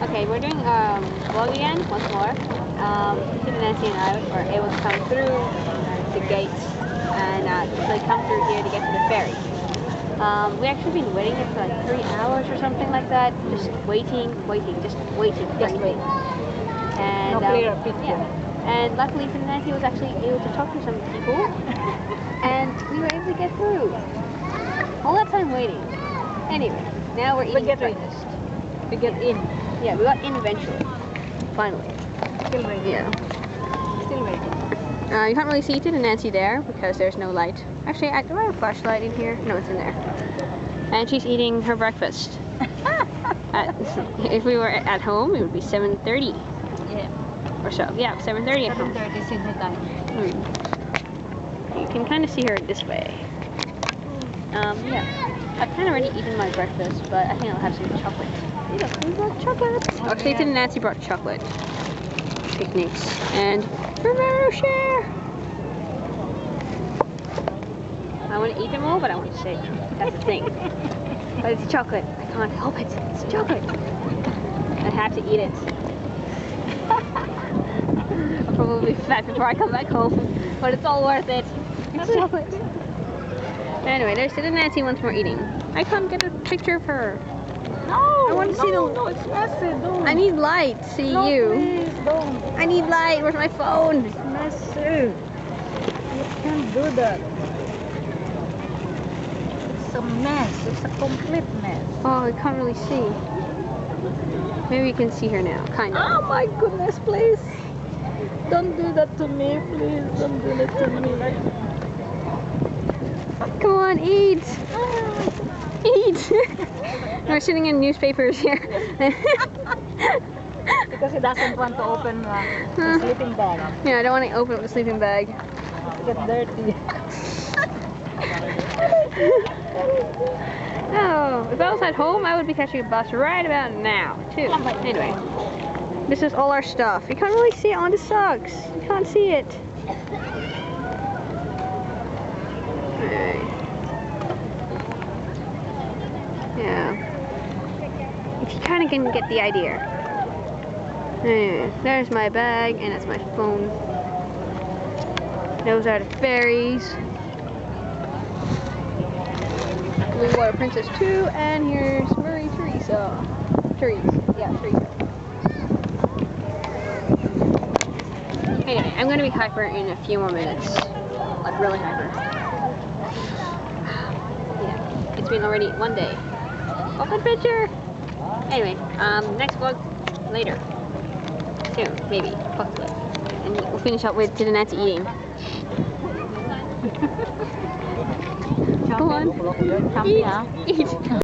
Okay, we're doing vlog again once more. Nancy and I were able to come through the gates and actually come through here to get to the ferry. We actually been waiting here for like 3 hours or something like that, just waiting for anything. And No clear picture. yeah. And luckily Nancy was actually able to talk to some people, and we were able to get through. All that time waiting. Anyway, now we're eating breakfast. We get in. Yeah, we got in eventually. Finally. Still waiting. Yeah. Still waiting. You can't really see Ted and Nancy there because there's no light. Actually, do I have a flashlight in here? No, it's in there. And she's eating her breakfast. If we were at home, it would be 7:30. Yeah. Or so. Yeah, 7:30 at home. 7:30 Sydney time. You can kind of see her this way. Yeah. I've kind of already eaten my breakfast, but I think I'll have some chocolate. We brought chocolate. Oh, Ted and Nancy brought chocolate. Picnics. And Ferrero share. I want to eat them all, but I want to save them. That's the thing. But it's chocolate. I can't help it. It's chocolate. I have to eat it. I'll probably be fat before I come back home, but it's all worth it. It's chocolate. Anyway, there's Sid and Nancy once more eating. I can't get a picture of her. No, I want to see the. No, it's messy. Don't. I need light. See no, you. Please don't. I need light. Where's my phone? It's messy. You can't do that. It's a mess. It's a complete mess. Oh, I can't really see. Maybe you can see her now. Kind of. Oh my goodness, please. Don't do that to me, please. Don't do that to me. Come on, eat. Eat. We're sitting in newspapers here. Because he doesn't want to open the sleeping bag. Yeah, I don't want to open up the sleeping bag. It gets dirty. Oh, if I was at home, I would be catching a bus right about now, too. Anyway, this is all our stuff. You can't really see it on the socks. You can't see it. Alright. Yeah. If you kind of can get the idea. Anyway, there's my bag, and that's my phone. Those are the ferries. Blue Water Princess 2, and here's Murray Teresa. Teresa. Anyway, I'm going to be hyper in a few more minutes. Like, really hyper. Yeah, it's been already 1 day of adventure. Anyway, next vlog later. Soon, maybe, hopefully. And we'll finish up with Sid and Nancy eating. Go on. Eat.